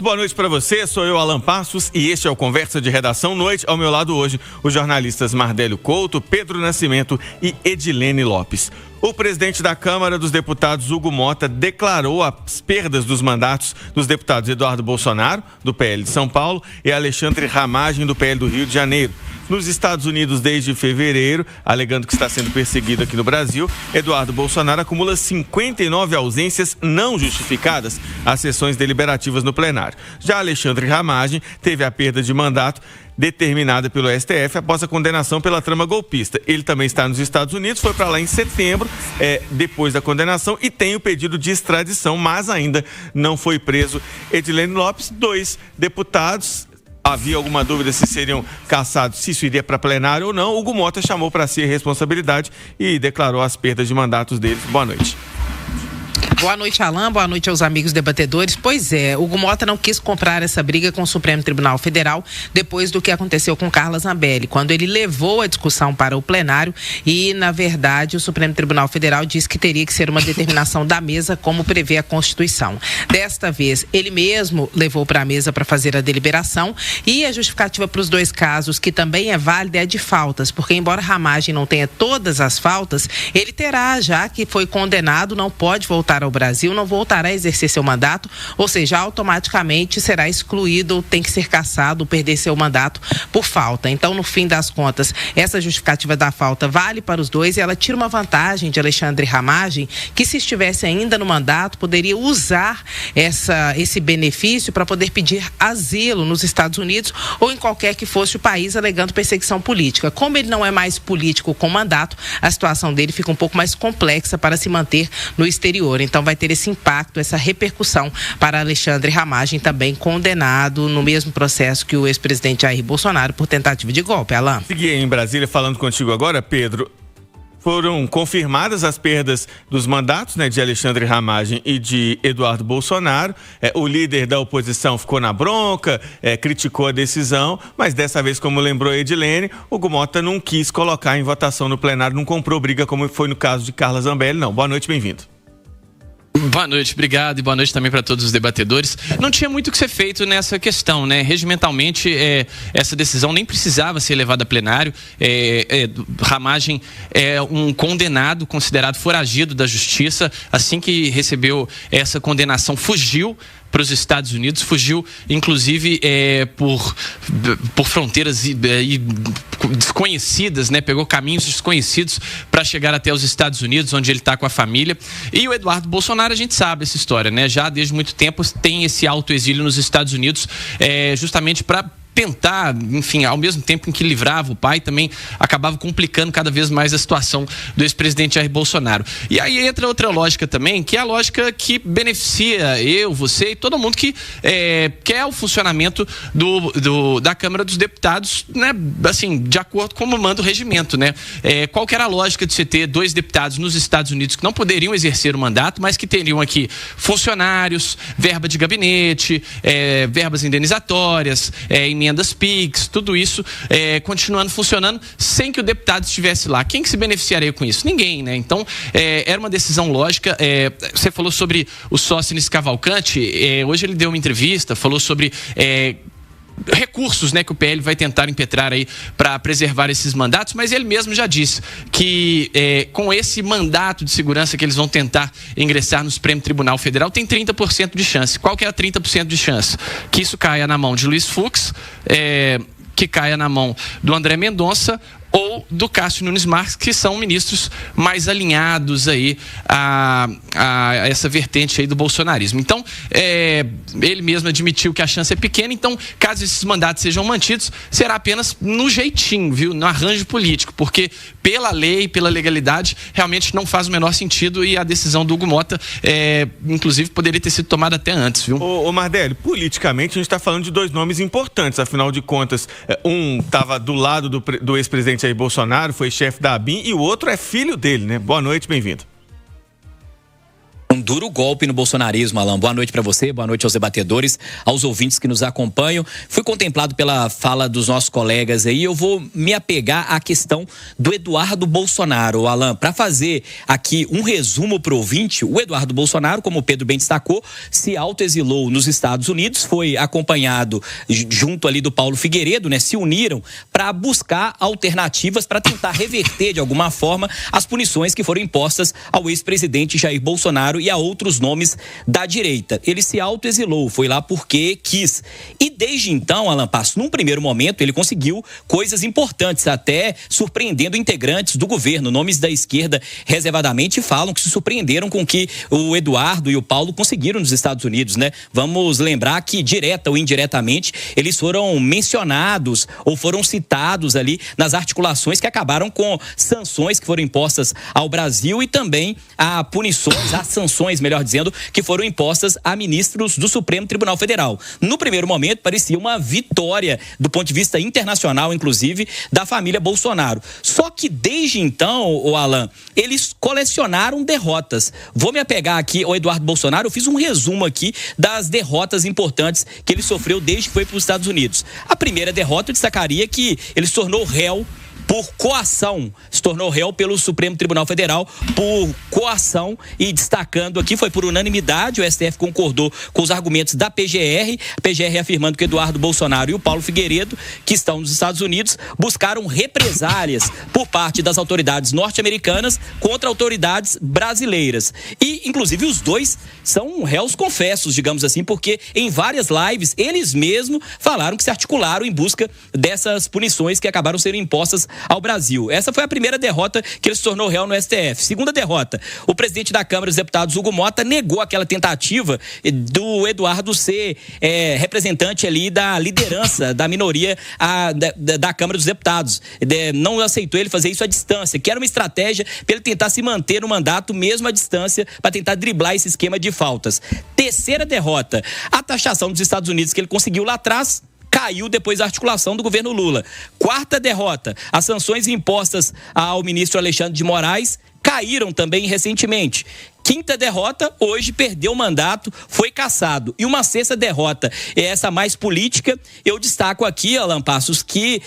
Boa noite para você, sou eu, Alan Passos, e este é o Conversa de Redação Noite. Ao meu lado hoje, os jornalistas Mardélio Couto, Pedro Nascimento e Edilene Lopes. O presidente da Câmara dos Deputados, Hugo Mota, declarou as perdas dos mandatos dos deputados Eduardo Bolsonaro, do PL de São Paulo, e Alexandre Ramagem, do PL do Rio de Janeiro. Nos Estados Unidos, desde fevereiro, alegando que está sendo perseguido aqui no Brasil, Eduardo Bolsonaro acumula 59 ausências não justificadas às sessões deliberativas no plenário. Já Alexandre Ramagem teve a perda de mandato determinada pelo STF após a condenação pela trama golpista. Ele também está nos Estados Unidos, foi para lá em setembro, depois da condenação, e tem o pedido de extradição, mas ainda não foi preso. Edilene Lopes, 2 deputados. Havia alguma dúvida se seriam cassados, se isso iria para plenário ou não. Hugo Mota chamou para si a responsabilidade e declarou as perdas de mandatos deles. Boa noite. Boa noite, Alan. Boa noite aos amigos debatedores. Pois é, Hugo Mota não quis comprar essa briga com o Supremo Tribunal Federal depois do que aconteceu com Carla Zambelli, quando ele levou a discussão para o plenário e, na verdade, o Supremo Tribunal Federal disse que teria que ser uma determinação da mesa, como prevê a Constituição. Desta vez, ele mesmo levou para a mesa para fazer a deliberação, e a justificativa para os 2 casos, que também é válida, é de faltas, porque embora Ramagem não tenha todas as faltas, ele terá, já que foi condenado, não pode voltar ao Brasil, não voltará a exercer seu mandato, ou seja, automaticamente será excluído, tem que ser cassado, perder seu mandato por falta. Então, no fim das contas, essa justificativa da falta vale para os 2 e ela tira uma vantagem de Alexandre Ramagem, que se estivesse ainda no mandato, poderia usar esse benefício para poder pedir asilo nos Estados Unidos ou em qualquer que fosse o país, alegando perseguição política. Como ele não é mais político com mandato, a situação dele fica um pouco mais complexa para se manter no exterior. Então, vai ter esse impacto, essa repercussão para Alexandre Ramagem, também condenado no mesmo processo que o ex-presidente Jair Bolsonaro por tentativa de golpe. Alain. Segui em Brasília falando contigo agora, Pedro. Foram confirmadas as perdas dos mandatos, de Alexandre Ramagem e de Eduardo Bolsonaro. O líder da oposição ficou na bronca, criticou a decisão, mas dessa vez, como lembrou a Edilene, Hugo Mota não quis colocar em votação no plenário, não comprou briga como foi no caso de Carla Zambelli, não. Boa noite, bem-vindo. Boa noite, obrigado, e boa noite também para todos os debatedores. Não tinha muito o que ser feito nessa questão, Regimentalmente, essa decisão nem precisava ser levada a plenário. Ramagem é um condenado, considerado foragido da justiça. Assim que recebeu essa condenação, fugiu para os Estados Unidos, fugiu inclusive por fronteiras desconhecidas, pegou caminhos desconhecidos para chegar até os Estados Unidos, onde ele está com a família. E o Eduardo Bolsonaro, a gente sabe essa história, já desde muito tempo tem esse autoexílio nos Estados Unidos, justamente para tentar, enfim, ao mesmo tempo em que livrava o pai, também acabava complicando cada vez mais a situação do ex-presidente Jair Bolsonaro. E aí entra outra lógica também, que é a lógica que beneficia eu, você e todo mundo que quer o funcionamento da Câmara dos Deputados, assim, de acordo com como manda o regimento, qual que era a lógica de você ter 2 deputados nos Estados Unidos que não poderiam exercer o mandato, mas que teriam aqui funcionários, verba de gabinete, verbas indenizatórias, emendas PIX, tudo isso continuando funcionando sem que o deputado estivesse lá. Quem que se beneficiaria com isso? Ninguém, Então, era uma decisão lógica. Você falou sobre o Sóstenes Cavalcante, hoje ele deu uma entrevista, falou sobre recursos, que o PL vai tentar impetrar aí para preservar esses mandatos, mas ele mesmo já disse que com esse mandato de segurança que eles vão tentar ingressar no Supremo Tribunal Federal, tem 30% de chance. Qual que é a 30% de chance? Que isso caia na mão de Luiz Fux, que caia na mão do André Mendonça ou do Cássio Nunes Marques, que são ministros mais alinhados aí a essa vertente aí do bolsonarismo. Então, ele mesmo admitiu que a chance é pequena, então, caso esses mandatos sejam mantidos, será apenas no jeitinho, viu? No arranjo político, porque pela lei, pela legalidade, realmente não faz o menor sentido, e a decisão do Hugo Mota, inclusive, poderia ter sido tomada até antes, viu? Ô Mardélio, politicamente a gente está falando de 2 nomes importantes, afinal de contas, um estava do lado do ex-presidente Jair Bolsonaro, foi chefe da ABIN, e o outro é filho dele, Boa noite, bem-vindo. Um duro golpe no bolsonarismo, Alan. Boa noite para você, boa noite aos debatedores, aos ouvintes que nos acompanham. Fui contemplado pela fala dos nossos colegas aí. Eu vou me apegar à questão do Eduardo Bolsonaro, Alan. Para fazer aqui um resumo para o ouvinte, o Eduardo Bolsonaro, como o Pedro bem destacou, se autoexilou nos Estados Unidos, foi acompanhado junto ali do Paulo Figueiredo, né? Se uniram para buscar alternativas para tentar reverter de alguma forma as punições que foram impostas ao ex-presidente Jair Bolsonaro e a outros nomes da direita. Ele se autoexilou, foi lá porque quis. E desde então, Alan Passo, num primeiro momento, ele conseguiu coisas importantes, até surpreendendo integrantes do governo. Nomes da esquerda reservadamente falam que se surpreenderam com o que o Eduardo e o Paulo conseguiram nos Estados Unidos, né? Vamos lembrar que, direta ou indiretamente, eles foram mencionados ou foram citados ali nas articulações que acabaram com sanções que foram impostas ao Brasil e também a punições, a sanções, melhor dizendo, que foram impostas a ministros do Supremo Tribunal Federal. No primeiro momento, parecia uma vitória do ponto de vista internacional, inclusive, da família Bolsonaro. Só que desde então, o Alan, eles colecionaram derrotas. Vou me apegar aqui ao Eduardo Bolsonaro, eu fiz um resumo aqui das derrotas importantes que ele sofreu desde que foi para os Estados Unidos. A primeira derrota, eu destacaria que ele se tornou réu por coação, se tornou réu pelo Supremo Tribunal Federal por coação e destacando aqui, foi por unanimidade, o STF concordou com os argumentos da PGR, a PGR afirmando que Eduardo Bolsonaro e o Paulo Figueiredo, que estão nos Estados Unidos, buscaram represálias por parte das autoridades norte-americanas contra autoridades brasileiras. E, inclusive, os dois são réus confessos, digamos assim, porque em várias lives, eles mesmos falaram que se articularam em busca dessas punições que acabaram sendo impostas ao Brasil. Essa foi a primeira derrota que ele se tornou réu no STF. Segunda derrota, o presidente da Câmara dos Deputados, Hugo Mota, negou aquela tentativa do Eduardo ser representante ali da liderança da minoria da Câmara dos Deputados. Não aceitou ele fazer isso à distância, que era uma estratégia para ele tentar se manter no mandato mesmo à distância, para tentar driblar esse esquema de faltas. Terceira derrota, a taxação dos Estados Unidos que ele conseguiu lá atrás, caiu depois da articulação do governo Lula. Quarta derrota, as sanções impostas ao ministro Alexandre de Moraes caíram também recentemente. Quinta derrota, hoje perdeu o mandato, foi cassado. E uma sexta derrota, essa mais política, eu destaco aqui, Alan Passos, que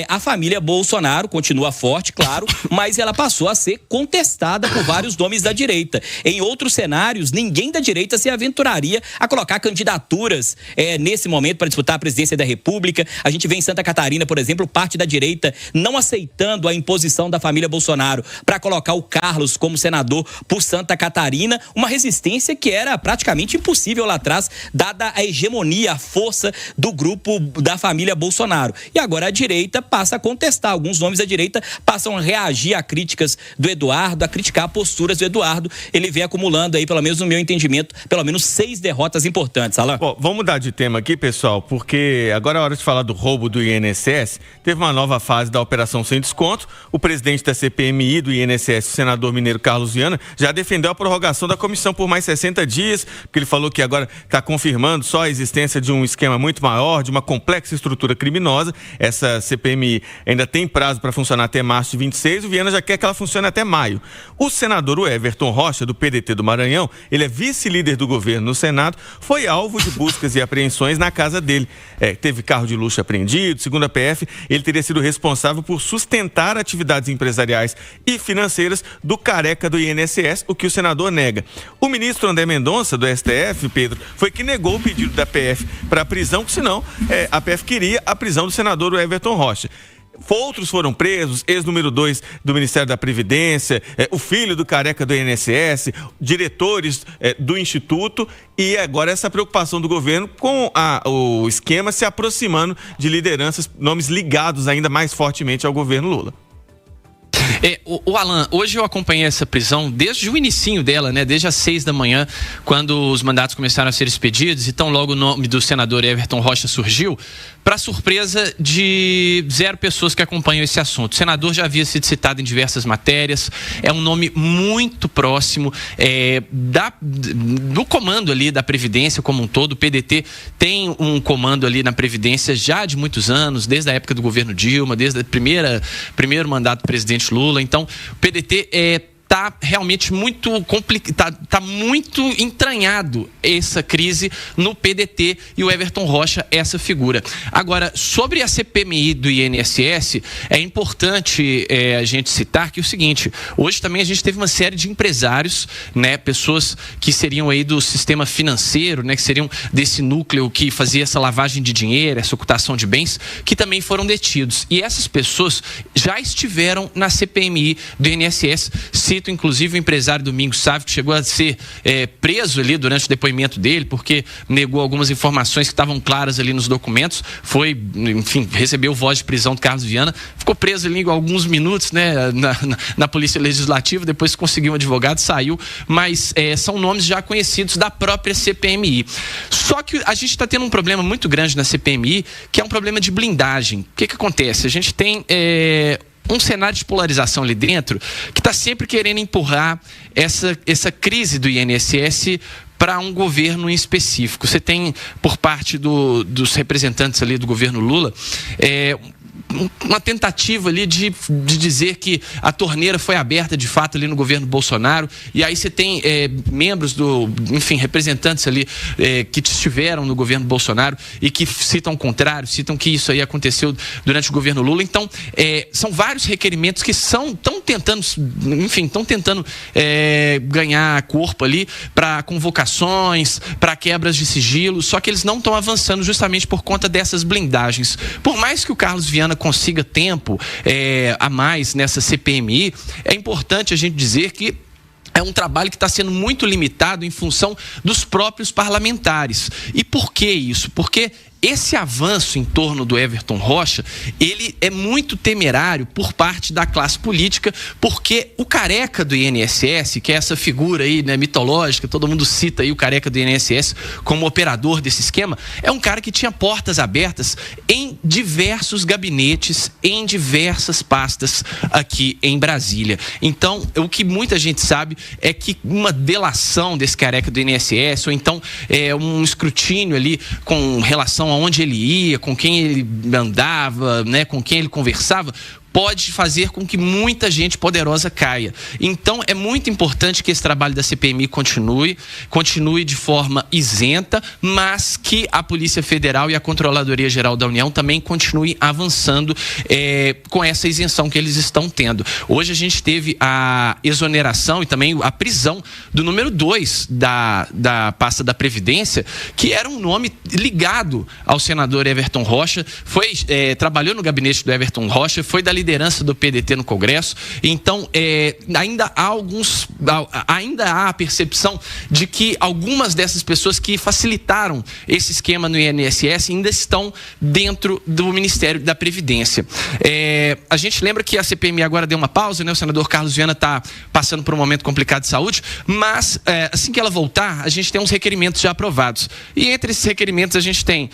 a família Bolsonaro continua forte, claro, mas ela passou a ser contestada por vários nomes da direita. Em outros cenários, ninguém da direita se aventuraria a colocar candidaturas nesse momento para disputar a presidência da República. A gente vê em Santa Catarina, por exemplo, parte da direita não aceitando a imposição da família Bolsonaro para colocar o Carlos como senador por Santa Catarina. Uma resistência que era praticamente impossível lá atrás, dada a hegemonia, a força do grupo da família Bolsonaro. E agora a direita passa a contestar, alguns nomes da direita passam a reagir a críticas do Eduardo, a criticar posturas do Eduardo. Ele vem acumulando aí, pelo menos no meu entendimento, pelo menos 6 derrotas importantes, Alan. Bom, vamos mudar de tema aqui, pessoal, porque agora é hora de falar do roubo do INSS. Teve uma nova fase da operação sem desconto. O presidente da CPMI do INSS, o senador mineiro Carlos Viana, já defendeu a prorrogação da comissão por mais 60 dias, porque ele falou que agora está confirmando só a existência de um esquema muito maior, de uma complexa estrutura criminosa. Essa CPMI ainda tem prazo para funcionar até março de 26, o Viana já quer que ela funcione até maio. O senador Everton Rocha, do PDT do Maranhão, ele é vice-líder do governo no Senado, foi alvo de buscas e apreensões na casa dele. Teve carro de luxo apreendido, segundo a PF, ele teria sido responsável por sustentar atividades empresariais e financeiras do careca do INSS, o que o senador nega. O ministro André Mendonça, do STF, Pedro, foi que negou o pedido da PF para a prisão, que senão a PF queria a prisão do senador Everton Rocha. Outros foram presos, ex-número 2 do Ministério da Previdência, o filho do careca do INSS, diretores do Instituto, e agora essa preocupação do governo com o esquema se aproximando de lideranças, nomes ligados ainda mais fortemente ao governo Lula. O Alan, hoje eu acompanhei essa prisão desde o inicinho dela, né? Desde as 6 da manhã, quando os mandatos começaram a ser expedidos, e tão logo o nome do senador Everton Rocha surgiu, para surpresa de 0 pessoas que acompanham esse assunto. O senador já havia sido citado em diversas matérias, é um nome muito próximo do comando ali da Previdência como um todo. O PDT tem um comando ali na Previdência já de muitos anos, desde a época do governo Dilma, desde o primeiro mandato do presidente Lula. Então, o PDT está realmente muito complicado, está muito entranhado essa crise no PDT e o Everton Rocha essa figura. Agora, sobre a CPMI do INSS, é importante a gente citar que é o seguinte, hoje também a gente teve uma série de empresários, né, pessoas que seriam aí do sistema financeiro, né, que seriam desse núcleo que fazia essa lavagem de dinheiro, essa ocultação de bens, que também foram detidos. E essas pessoas já estiveram na CPMI do INSS. Cito, inclusive, o empresário Domingos Sávio, que chegou a ser preso ali durante o depoimento dele, porque negou algumas informações que estavam claras ali nos documentos. Foi, enfim, recebeu voz de prisão do Carlos Viana. Ficou preso ali alguns minutos, né, na Polícia Legislativa, depois conseguiu um advogado, saiu. Mas são nomes já conhecidos da própria CPMI. Só que a gente está tendo um problema muito grande na CPMI, que é um problema de blindagem. O que acontece? A gente tem um cenário de polarização ali dentro que está sempre querendo empurrar essa crise do INSS para um governo em específico. Você tem, por parte dos representantes ali do governo Lula, uma tentativa ali de dizer que a torneira foi aberta de fato ali no governo Bolsonaro, e aí você tem membros representantes ali que estiveram no governo Bolsonaro e que citam o contrário, citam que isso aí aconteceu durante o governo Lula. Então, são vários requerimentos que estão tentando ganhar corpo ali para convocações, para quebras de sigilo, só que eles não estão avançando justamente por conta dessas blindagens. Por mais que o Carlos Viana consiga tempo a mais nessa CPMI, é importante a gente dizer que é um trabalho que está sendo muito limitado em função dos próprios parlamentares. E por que isso? Porque esse avanço em torno do Everton Rocha, ele é muito temerário por parte da classe política, porque o careca do INSS, que é essa figura aí, né, mitológica, todo mundo cita aí o careca do INSS como operador desse esquema, é um cara que tinha portas abertas em diversos gabinetes, em diversas pastas aqui em Brasília. Então, o que muita gente sabe é que uma delação desse careca do INSS, ou então um escrutínio ali com relação aonde ele ia, com quem ele andava, né, com quem ele conversava, pode fazer com que muita gente poderosa caia. Então, é muito importante que esse trabalho da CPMI continue de forma isenta, mas que a Polícia Federal e a Controladoria Geral da União também continuem avançando com essa isenção que eles estão tendo. Hoje a gente teve a exoneração e também a prisão do número 2 da pasta da Previdência, que era um nome ligado ao senador Everton Rocha, trabalhou no gabinete do Everton Rocha, foi da liderança do PDT no Congresso. Então, ainda há a percepção de que algumas dessas pessoas que facilitaram esse esquema no INSS ainda estão dentro do Ministério da Previdência. A gente lembra que a CPMI agora deu uma pausa, né? O senador Carlos Viana está passando por um momento complicado de saúde, mas assim que ela voltar, a gente tem uns requerimentos já aprovados. E entre esses requerimentos a gente tem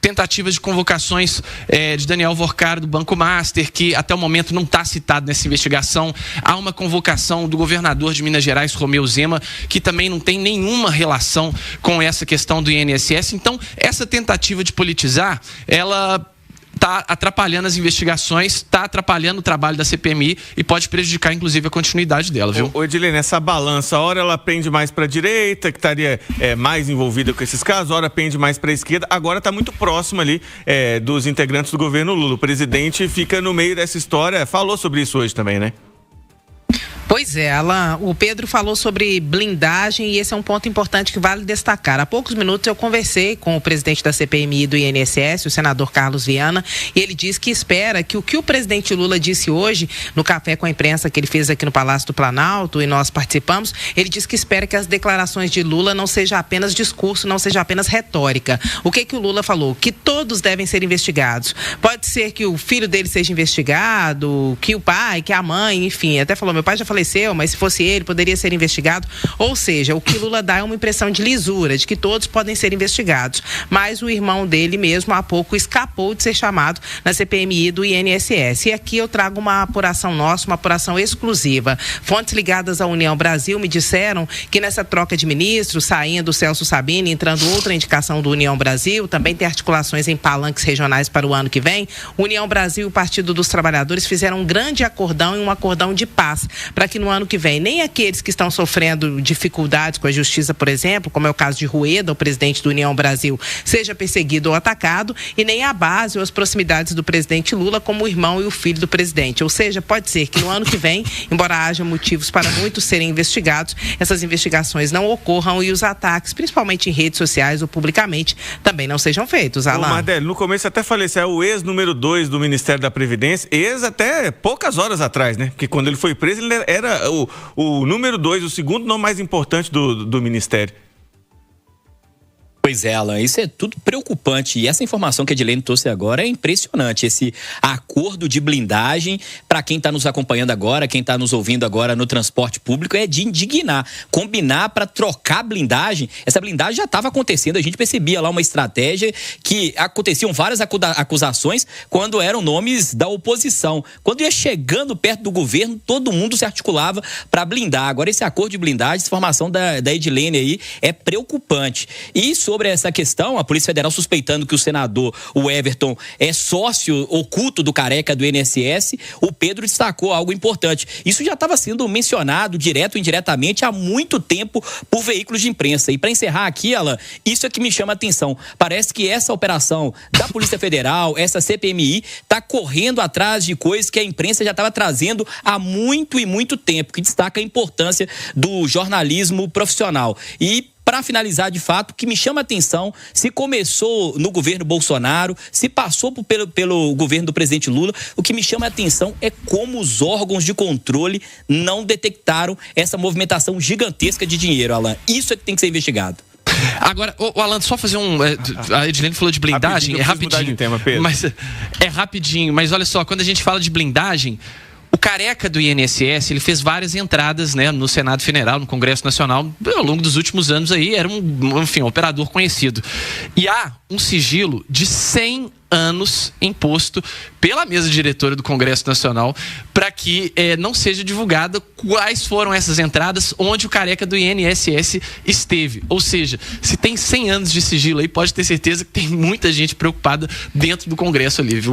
tentativas de convocações de Daniel Vorcaro do Banco Master, que até o momento não está citado nessa investigação. Há uma convocação do governador de Minas Gerais, Romeu Zema, que também não tem nenhuma relação com essa questão do INSS. Então, essa tentativa de politizar, ela está atrapalhando as investigações, está atrapalhando o trabalho da CPMI e pode prejudicar, inclusive, a continuidade dela, viu? Ô Edilene, essa balança, a hora ela pende mais para a direita, que estaria mais envolvida com esses casos, a hora pende mais para a esquerda, agora está muito próximo ali dos integrantes do governo Lula. O presidente fica no meio dessa história, falou sobre isso hoje também, né? Pois é, Alan, o Pedro falou sobre blindagem e esse é um ponto importante que vale destacar. Há poucos minutos eu conversei com o presidente da CPMI do INSS, o senador Carlos Viana, e ele disse que espera que o presidente Lula disse hoje, no café com a imprensa que ele fez aqui no Palácio do Planalto, e nós participamos, ele disse que espera que as declarações de Lula não seja apenas discurso, não seja apenas retórica. O que o Lula falou? Que todos devem ser investigados. Pode ser que o filho dele seja investigado, que o pai, que a mãe, enfim, até falou, meu pai já faleceu, mas se fosse ele, poderia ser investigado. Ou seja, o que Lula dá é uma impressão de lisura, de que todos podem ser investigados. Mas o irmão dele mesmo, há pouco, escapou de ser chamado na CPMI do INSS. E aqui eu trago uma apuração nossa, uma apuração exclusiva. Fontes ligadas à União Brasil me disseram que nessa troca de ministros, saindo o Celso Sabino, entrando outra indicação do União Brasil, também tem articulações em palanques regionais para o ano que vem, União Brasil e o Partido dos Trabalhadores fizeram um grande acordão e um acordão de paz, para que no ano que vem nem aqueles que estão sofrendo dificuldades com a justiça, por exemplo, como é o caso de Rueda, o presidente do União Brasil, seja perseguido ou atacado, e nem a base ou as proximidades do presidente Lula como o irmão e o filho do presidente. Ou seja, pode ser que no ano que vem, embora haja motivos para muitos serem investigados, essas investigações não ocorram e os ataques, principalmente em redes sociais ou publicamente, também não sejam feitos. Alan. Mardélio, no começo até falei, você é o ex-número 2 do Ministério da Previdência, ex até poucas horas atrás, né? Porque quando ele foi preso, ele era o número 2, o segundo nome mais importante do Ministério. Pois é, Alan, isso é tudo preocupante e essa informação que a Edilene trouxe agora é impressionante, esse acordo de blindagem, para quem está nos acompanhando agora, quem está nos ouvindo agora no transporte público, é de indignar, combinar para trocar blindagem. Essa blindagem já estava acontecendo, a gente percebia lá uma estratégia que aconteciam várias acusações quando eram nomes da oposição, quando ia chegando perto do governo, todo mundo se articulava para blindar. Agora esse acordo de blindagem, essa informação da Edilene aí é preocupante. E sobre essa questão, a Polícia Federal suspeitando que o senador, o Everton, é sócio oculto do Careca do INSS, o Pedro destacou algo importante. Isso já estava sendo mencionado direto ou indiretamente há muito tempo por veículos de imprensa. E para encerrar aqui, Alan, isso é que me chama a atenção. Parece que essa operação da Polícia Federal, essa CPMI, está correndo atrás de coisas que a imprensa já estava trazendo há muito e muito tempo, que destaca a importância do jornalismo profissional. E para finalizar, de fato, o que me chama a atenção, se começou no governo Bolsonaro, se passou pelo governo do presidente Lula, o que me chama a atenção é como os órgãos de controle não detectaram essa movimentação gigantesca de dinheiro, Alan. Isso é que tem que ser investigado. Agora, Alan, só fazer a Edilene falou de blindagem, rapidinho. Mas é rapidinho, mas olha só, quando a gente fala de blindagem, o Careca do INSS, ele fez várias entradas, né, no Senado Federal, no Congresso Nacional, ao longo dos últimos anos aí, era um operador conhecido. E há um sigilo de 100 anos imposto pela mesa diretora do Congresso Nacional para que não seja divulgada quais foram essas entradas, onde o Careca do INSS esteve. Ou seja, se tem 100 anos de sigilo aí, pode ter certeza que tem muita gente preocupada dentro do Congresso ali, viu?